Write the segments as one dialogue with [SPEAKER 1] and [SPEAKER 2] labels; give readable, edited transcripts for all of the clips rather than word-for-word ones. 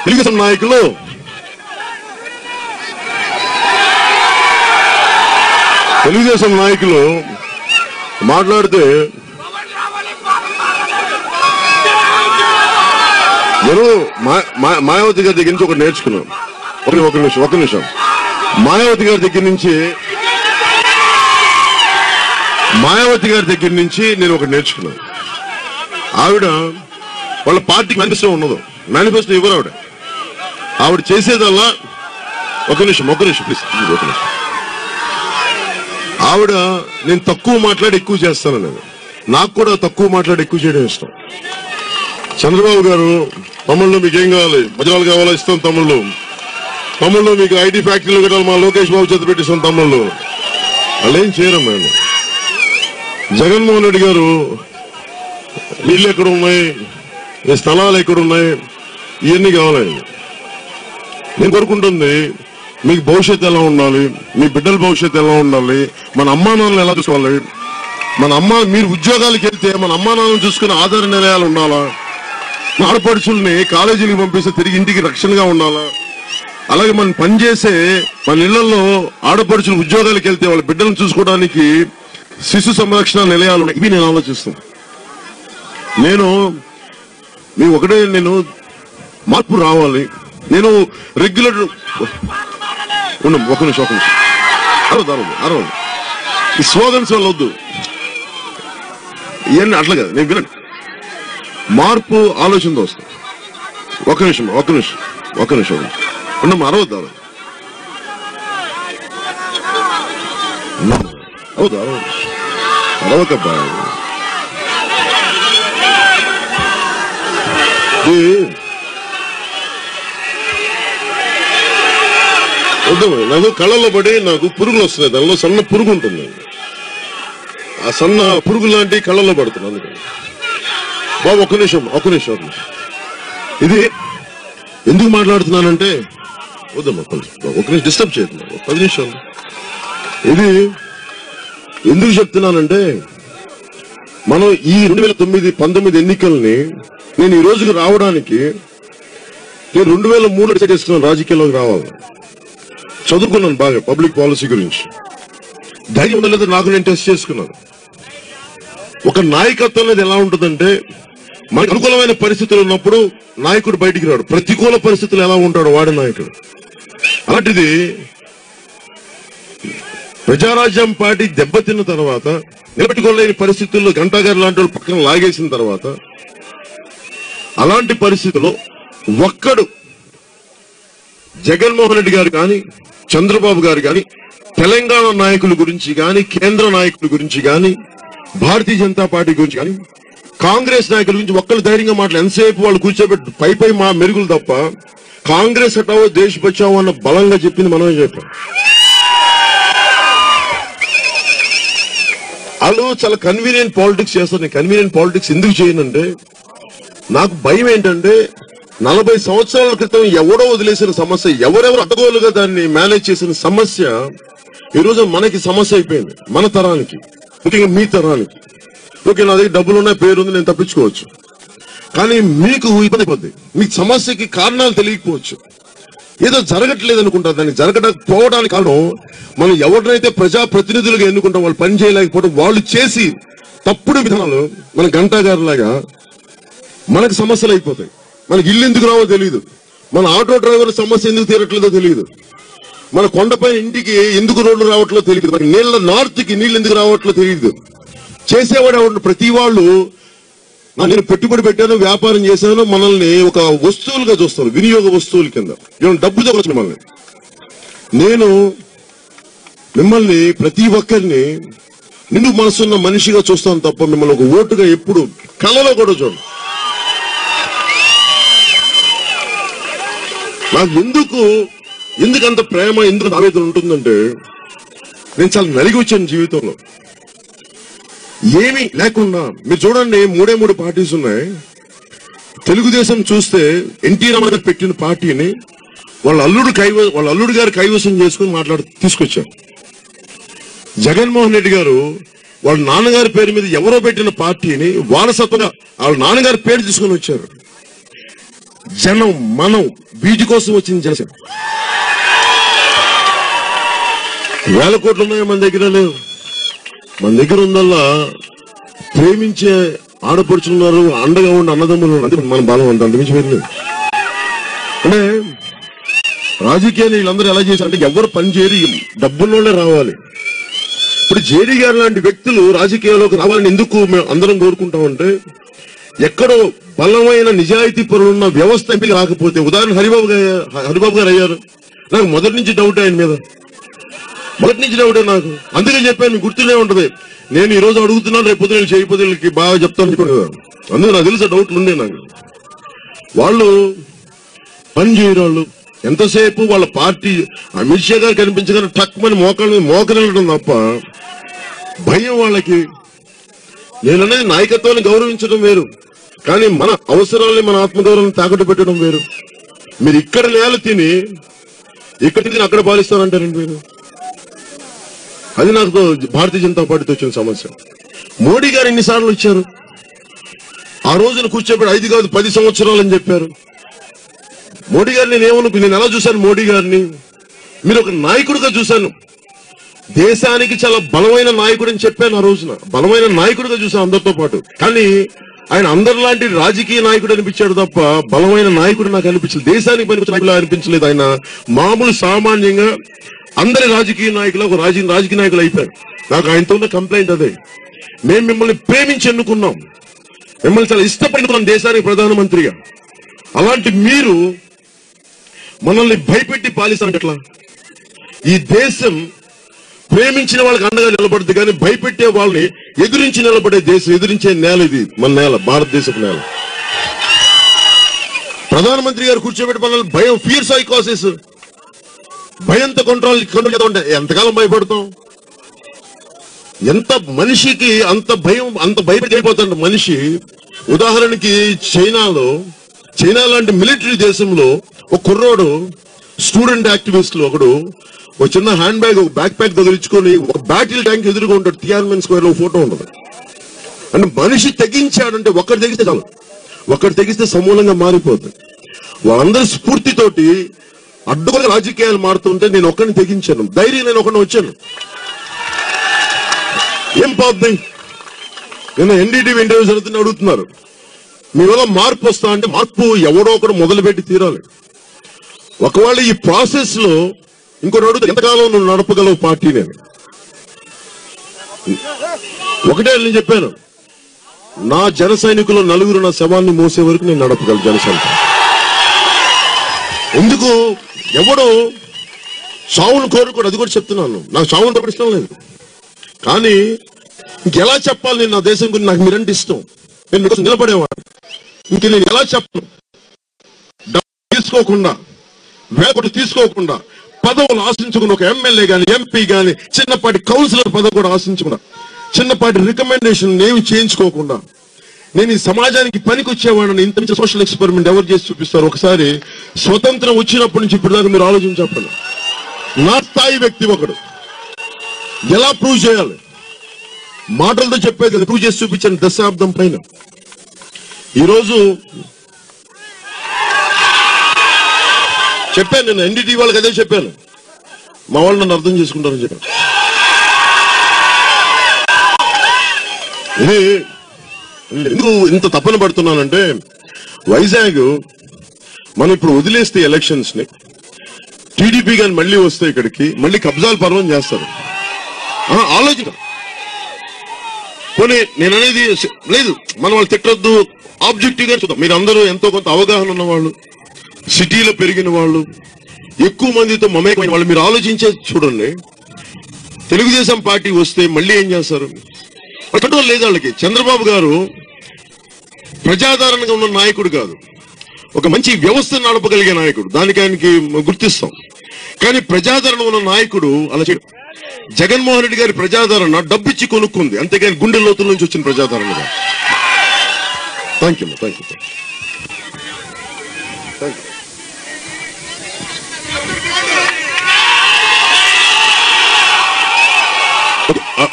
[SPEAKER 1] తెలుగుదేశం నాయకులు మాట్లాడితే నేను మాయావతి గారి దగ్గర నుంచి ఒకటి నేర్చుకున్నాను. ఒక నిమిషం మాయావతి గారి దగ్గర నుంచి నేను ఒకటి నేర్చుకున్నాను. ఆవిడ వాళ్ళ పార్టీకి మేనిఫెస్టో ఉన్నదో, మేనిఫెస్టో ఇవ్వరు ఆవిడ చేసేదల్లా. ఒక నిమిషం ప్లీజ్. ఆవిడ నేను తక్కువ మాట్లాడి ఎక్కువ చేస్తాను అనేది. నాకు కూడా తక్కువ మాట్లాడి ఎక్కువ చేయడం ఇష్టం. చంద్రబాబు గారు తమ్ముళ్ళు మీకేం కావాలి, వజ్రాలు కావాలా ఇస్తాం తమ్ముళ్ళు మీకు ఐటీ ఫ్యాక్టరీలు కట్టాలి మా లోకేష్ బాబు చేత పెట్టిస్తాం తమ్ముళ్ళు. వాళ్ళు ఏం చేయరమ్మా. జగన్మోహన్ రెడ్డి గారు ఇళ్ళు ఎక్కడున్నాయి, ఈ స్థలాలు ఎక్కడున్నాయి, ఇవన్నీ కావాలండి. నేను కోరుకుంటుంది మీకు భవిష్యత్తు ఎలా ఉండాలి, మీ బిడ్డల భవిష్యత్తు ఎలా ఉండాలి, మన అమ్మా నాన్నలు ఎలా చూసుకోవాలి, మీరు ఉద్యోగాలకు వెళ్తే మన అమ్మా నాన్నలు చూసుకునే ఆధార నిలయాలు ఉండాలా, ఆడపడుచుల్ని కాలేజీలకు పంపిస్తే తిరిగి ఇంటికి రక్షణగా ఉండాలా, అలాగే మనం పనిచేసే మన ఇళ్లలో ఆడపడుచులు ఉద్యోగాలకు వెళ్తే వాళ్ళ బిడ్డలను చూసుకోవడానికి శిశు సంరక్షణ నిలయాలు ఉన్నాయి. ఇవి నేను ఆలోచిస్తాను. నేను మార్పు రావాలి. నేను రెగ్యులర్ ఒక నిమిషం అరవదు ఈ స్లోగన్స్ వల్ల వద్దు, ఇవన్నీ అట్లా కదా. నేను వినండి, మార్పు ఆలోచనతో వస్తాను. ఒక నిమిషం ఉండమ్మా. అరవకబ్బా. నాకు కళ్ళలో పడి నాకు పురుగులు వస్తున్నాయి. దానిలో సన్న పురుగు ఉంటుంది. ఆ సన్న పురుగు లాంటి కళ్ళలో పడుతుంది. అందుకని బాబు ఒక నిమిషం ఇది ఎందుకు మాట్లాడుతున్నానంటే వద్దమ్మా ఒక నిమిషం డిస్టర్బ్ చేయకుండా 10 నిమిషాలు. ఇది ఎందుకు చెప్తున్నానంటే మనం ఈ 2019 ఎన్నికల్ని నేను ఈ రోజుకి రావడానికి నేను 2003 డిసైడ్ చేసుకున్నాను రాజకీయాల్లోకి రావాలి. చదువుకున్నాను బాగా పబ్లిక్ పాలసీ గురించి. ధైర్యం ఉండలేదు నాకు, నేను టెస్ట్ చేసుకున్నాను. ఒక నాయకత్వం అనేది ఎలా ఉంటుందంటే మనకు అనుకూలమైన పరిస్థితులు ఉన్నప్పుడు నాయకుడు బయటికి రాడు, ప్రతికూల పరిస్థితులు ఎలా ఉంటాడు వాడే నాయకుడు. అలాంటిది ప్రజారాజ్యం పార్టీ దెబ్బతిన్న తర్వాత నిలబెట్టుకోలేని పరిస్థితుల్లో గంటా గారు లాంటి వాళ్ళు పక్కన లాగేసిన తర్వాత అలాంటి పరిస్థితుల్లో ఒక్కడు జగన్మోహన్ రెడ్డి గారు కానీ చంద్రబాబు గారు కానీ తెలంగాణ నాయకుల గురించి కానీ కేంద్ర నాయకుల గురించి కానీ భారతీయ జనతా పార్టీ గురించి కానీ కాంగ్రెస్ నాయకుల గురించి ఒక్కళ్ళు ధైర్యంగా మాట్లాడు. ఎంతసేపు వాళ్ళు కూర్చోబెట్టి పై మా మెరుగులు తప్ప కాంగ్రెస్ హటావో దేశ్ బచావో అన్న బలంగా చెప్పింది మనమే చెప్పాం. వాళ్ళు చాలా కన్వీనియంట్ పాలిటిక్స్ చేస్తారు. నేను కన్వీనియంట్ పాలిటిక్స్ ఎందుకు చేయనంటే నాకు భయం ఏంటంటే 40 సంవత్సరాల క్రితం ఎవడో వదిలేసిన సమస్య, ఎవరెవరు అడ్డగోలుగా దాన్ని మేనేజ్ చేసిన సమస్య ఈరోజు మనకి సమస్య అయిపోయింది. మన తరానికి, ముఖ్యంగా మీ తరానికి. ఓకే, నా దగ్గర డబ్బులున్నాయి, పేరుంది, నేను తప్పించుకోవచ్చు. కానీ మీకు ఇబ్బంది అయిపోద్ది. మీకు సమస్యకి కారణాలు తెలియకపోవచ్చు. ఏదో జరగట్లేదు అనుకుంటారు. దాన్ని జరగకపోవడానికి కారణం మనం ఎవరినైతే ప్రజాప్రతినిధులుగా ఎన్నుకుంటాం వాళ్ళు పని చేయలేకపోవడం, వాళ్ళు చేసి తప్పుడు విధానాలు. మన గంటా గారి లాగా మనకు సమస్యలు అయిపోతాయి. మనకి ఇల్లు ఎందుకు రావో తెలియదు, మన ఆటో డ్రైవర్ సమస్య ఎందుకు తీరట్లేదో తెలియదు, మన కొండపై ఇంటికి ఎందుకు రోడ్లు రావట్లేదో తెలియదు, మనకి నీళ్ళ నార్త్కి నీళ్ళు ఎందుకు రావట్లేదో తెలియదు. చేసేవాడు ఎవరు? ప్రతి వాళ్ళు నేను పెట్టుబడి పెట్టాను, వ్యాపారం చేశాను, మనల్ని ఒక వస్తువులుగా చూస్తారు, వినియోగ వస్తువుల కింద. డబ్బు తగ్గొచ్చు మిమ్మల్ని. నేను మిమ్మల్ని ప్రతి ఒక్కరిని నిండు మనసున్న మనిషిగా చూస్తాను తప్ప మిమ్మల్ని ఒక ఓటుగా ఎప్పుడు కళలో కూడా చూడండి. నాకు ఎందుకంత ప్రేమ, ఎందుకు ఆవేదన ఉంటుందంటే నేను చాలా నలిగి వచ్చాను జీవితంలో. ఏమీ లేకుండా మీరు చూడండి, 3 పార్టీస్ ఉన్నాయి. తెలుగుదేశం చూస్తే ఎన్టీ రామారావు పెట్టిన పార్టీని వాళ్ళ అల్లుడు గారు కైవసం చేసుకుని తీసుకొచ్చారు. జగన్మోహన్ రెడ్డి గారు వాళ్ళ నాన్నగారి పేరు మీద ఎవరో పెట్టిన పార్టీని వారసత్వంగా వాళ్ళ నాన్నగారి పేరు తీసుకుని వచ్చారు. జనం మనం వీటి కోసం వచ్చింది జనసేన. వేల కోట్లు ఉన్నాయో మన దగ్గర లేవు. మన దగ్గర ఉందల్లా ప్రేమించే ఆడపడుచున్నారు, అండగా ఉండే అన్నదమ్ములు అంటే మన బలం అంత అంతమించి వెళ్ళలేదు. అంటే రాజకీయాన్ని వీళ్ళందరూ ఎలా చేశారంటే ఎవరు పని చేయరు, డబ్బుల్లోనే రావాలి. ఇప్పుడు జేడీ గారు లాంటి వ్యక్తులు రాజకీయాల్లోకి రావాలని ఎందుకు మేము అందరం కోరుకుంటామంటే, ఎక్కడో బలమైన నిజాయితీ పరులున్న వ్యవస్థ ఎంపిక రాకపోతే, ఉదాహరణ హరిబాబు గారు అయ్యారు. నాకు మొదటి నుంచి డౌట్ ఆయన మీద, మొదటి నుంచి డౌటే నాకు. అందుకే చెప్పాను, మీకు గుర్తునే ఉంటది. నేను ఈ రోజు అడుగుతున్నాను, రేపు పొద్దున చేయకపోతే వీళ్ళకి బాగా చెప్తాను చెప్పాను కదా. అందుకే నాకు తెలుసు డౌట్లు ఉండే నాకు. వాళ్ళు పని చేయరాళ్ళు ఎంతసేపు వాళ్ళ పార్టీ అమిత్ షా గారు కనిపించగానే టక్మని మోకరిల్లడం తప్ప భయం వాళ్ళకి. నేననేది నాయకత్వాన్ని గౌరవించడం వేరు, కానీ మన అవసరాలని మన ఆత్మగౌరవాన్ని తాకట్టు పెట్టడం వేరు. మీరు ఇక్కడ నేల తిని ఇక్కడ తిని అక్కడ పాలిస్తారంటారండి మీరు. అది నాకు భారతీయ జనతా పార్టీతో వచ్చిన సమస్య. మోడీ గారు ఎన్నిసార్లు వచ్చారు, ఆ రోజున కూర్చోబెట్టి 5 కాదు 10 సంవత్సరాలు అని చెప్పారు. మోడీ గారిని నేను ఎలా చూశాను, మోడీ గారిని మీరు ఒక నాయకుడిగా చూశాను, దేశానికి చాలా బలమైన నాయకుడు అని చెప్పాను. ఆ రోజున బలమైన నాయకుడిగా చూశాను అందరితో పాటు. కానీ ఆయన అందరిలాంటి రాజకీయ నాయకుడు అనిపించాడు తప్ప బలమైన నాయకుడు నాకు అనిపించలేదు, దేశానికి పనికొచ్చిన అనిపించలేదు. ఆయన మామూలు సామాన్యంగా అందరి రాజకీయ నాయకులు ఒక రాజకీయ నాయకులు అయిపోయారు. నాకు ఆయనతో ఉన్న కంప్లైంట్ అదే. మేము మిమ్మల్ని ప్రేమించి ఎన్నుకున్నాం, మిమ్మల్ని చాలా ఇష్టపడుతున్నాం దేశానికి ప్రధానమంత్రిగా. అలాంటి మీరు మనల్ని భయపెట్టి పాలిస్తారంటే ఎట్లా? ఈ దేశం ప్రేమించిన వాళ్ళకి అండగా నిలబడుతుంది, కానీ భయపెట్టే వాళ్ళని ఎదురించి నిలబడే దేశం, ఎదిరించే నేల ఇది మన నేల, భారతదేశపు నేల. ప్రధానమంత్రి గారు కూర్చోబెట్టి మనల్ని భయం, ఫియర్ సైకోసిస్, భయంతో కంట్రోల్ చేద్దాం అంటే ఎంతకాలం భయపడతాం? ఎంత మనిషికి అంత భయం, అంత భయపడి అయిపోతాడు మనిషి. ఉదాహరణకి చైనా లాంటి మిలిటరీ దేశంలో ఒక కుర్రోడు స్టూడెంట్ యాక్టివిస్టులు ఒకడు ఒక చిన్న హ్యాండ్ బ్యాగ్, ఒక బ్యాక్ ప్యాక్ తగిలించుకొని ఒక బ్యాటిల్ ట్యాంక్ ఎదురుగా ఉంటాడు. టియాన్మెన్ స్క్వేర్ లో ఫోటో ఉండదు. అంటే మనిషి తెగించాడంటే ఒక్కటి తెగిస్తే చాలు, ఒక్కటి తెగిస్తే సమూలంగా మారిపోతుంది. వాళ్ళందరి స్ఫూర్తితోటి అడ్డుగా రాజకీయాలు మారుతుంటే నేను ఒక్కడిని తెగించాను, ధైర్యం నేను ఒకరిని వచ్చాను. ఏం పోద్ది? నేను ఎన్డీటీవీ ఇంటర్వ్యూ జరుగుతున్న అడుగుతున్నారు, మీ వల్ల మార్పు వస్తా అంటే మార్పు ఎవడో ఒకడు మొదలుపెట్టి తీరాలి. ఒకవేళ ఈ ప్రాసెస్ లో ఇంకోటి అడుగుతా, ఎంతకాలం నువ్వు నడపగలవు పార్టీ? నేను ఒకటే నేను చెప్పాను, నా జన సైనికులు నలుగురు నా శవాన్ని మోసే వరకు నేను నడపగలను జన సైనికులు. ఎందుకు? ఎవడు చావును కోరుకోడు, అది కూడా చెప్తున్నాను. నాకు చావును తప్ప ఇష్టం లేదు, కానీ ఇంకెలా చెప్పాలి? నేను నా దేశం గురించి, నాకు మీరంటే ఇష్టం, నేను మీకోసం నిలబడేవాడు. ఇంక నేను ఎలా చెప్పను? తీసుకోకుండా, వేపటి తీసుకోకుండా, పదవులు ఆశించకుండా, ఒక ఎమ్మెల్యే గాని ఎంపీ గాని చిన్నపాటి కౌన్సిలర్ పదవి కూడా ఆశించకుండా, చిన్నపాటి రికమెండేషన్ ఏమి చేయించుకోకుండా నేను ఈ సమాజానికి పనికి వచ్చేవాడిని. ఇంత మంచి సోషల్ ఎక్స్పెరిమెంట్ ఎవరు చేసి చూపిస్తారు? ఒకసారి స్వతంత్రం వచ్చినప్పటి నుంచి ఇప్పటిదాకా మీరు ఆలోచన చెప్పండి. నా స్థాయి వ్యక్తి ఒకడు ఎలా ప్రూవ్ చేయాలి? మాటలతో చెప్పేది కదా, ప్రూవ్ చేసి చూపించాను దశాబ్దం పైన. ఈరోజు చెప్పాను, నేను ఎన్డీటీ వాళ్ళకి అదే చెప్పాను, మా వాళ్ళు నన్ను అర్థం చేసుకుంటారని చెప్పాను. ఇది ఎందుకు ఇంత తప్పన పడుతున్నానంటే, వైజాగ్ మనం ఇప్పుడు వదిలేస్తే ఎలక్షన్స్ ని, టీడీపీ గాని మళ్ళీ వస్తే ఇక్కడికి మళ్ళీ కబ్జాలు పర్వం చేస్తారు. ఆలోచన కొన్ని నేను అనేది లేదు, మనం వాళ్ళు తిట్టొద్దు, ఆబ్జెక్టివ్ గా చూద్దాం. మీరు అందరూ ఎంతో కొంత అవగాహన ఉన్న వాళ్ళు, సిటీలో పెరిగిన వాళ్ళు, ఎక్కువ మందితో మమేకమైన వాళ్ళు, మీరు ఆలోచించే చూడండి. తెలుగుదేశం పార్టీ వస్తే మళ్ళీ ఏం చేస్తారు? కంట్రోల్ లేదు వాళ్ళకి. చంద్రబాబు గారు ప్రజాదరణగా ఉన్న నాయకుడు కాదు, ఒక మంచి వ్యవస్థను నడపగలిగే నాయకుడు, దానికి ఆయనకి గుర్తిస్తాం. కానీ ప్రజాదరణ ఉన్న నాయకుడు అలా చేయడం. జగన్మోహన్ రెడ్డి గారి ప్రజాదరణ డబ్బిచ్చి కొనుక్కుంది, అంతేగాని గుండె లోతుల నుంచి వచ్చిన ప్రజాదరణగా. Thank you.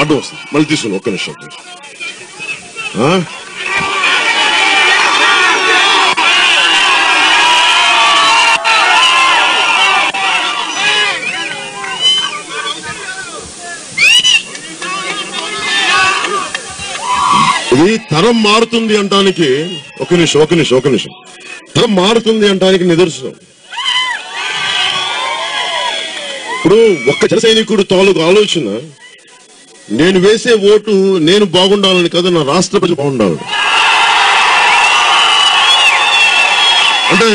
[SPEAKER 1] అడ్డు వస్తుంది, మళ్ళీ తీసుకున్నాను. ఒక్క నిమిషం. ఇది తరం మారుతుంది అంటానికి ఒక నిమిషం తరం మారుతుంది అంటానికి నిదర్శనం. ఇప్పుడు ఒక్క జన సైనికుడు తాలూకు ఆలోచన, నేను వేసే ఓటు నేను బాగుండాలని కాదు, నా రాష్ట్ర ప్రజలు బాగుండాలి. అంటే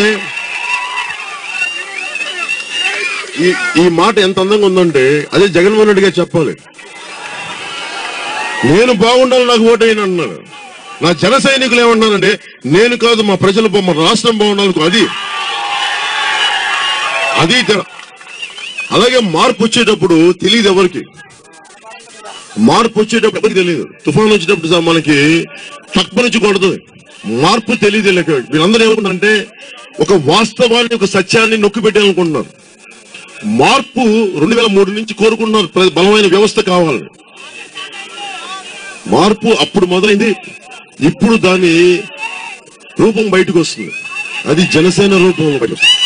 [SPEAKER 1] ఈ మాట ఎంత అందంగా ఉందంటే అదే జగన్మోహన్ రెడ్డి గారు చెప్పాలి. నేను బాగుండాలి, నాకు ఓటు అయినా అన్నాడు. నా జన సైనికులు ఏమన్నానంటే నేను కాదు, మా ప్రజలు మా రాష్ట్రం బాగుండాలి. అది అలాగే మార్పు వచ్చేటప్పుడు తెలియదు ఎవరికి, మార్పు వచ్చేటప్పుడు ఎవరికి తెలియదు. తుఫాను వచ్చేటప్పుడు మనకి తక్కువ నుంచి కొడుతుంది, మార్పు తెలియదు. వీళ్ళందరూ ఏమనుకుంటారంటే ఒక వాస్తవాన్ని, ఒక సత్యాన్ని నొక్కి పెట్టాలనుకుంటున్నారు. మార్పు 2003 నుంచి కోరుకుంటున్నారు, బలమైన వ్యవస్థ కావాలని. మార్పు అప్పుడు మొదలైంది, ఇప్పుడు దాని రూపం బయటకు వస్తుంది. అది జనసేన రూపంలో బయటకు వస్తుంది.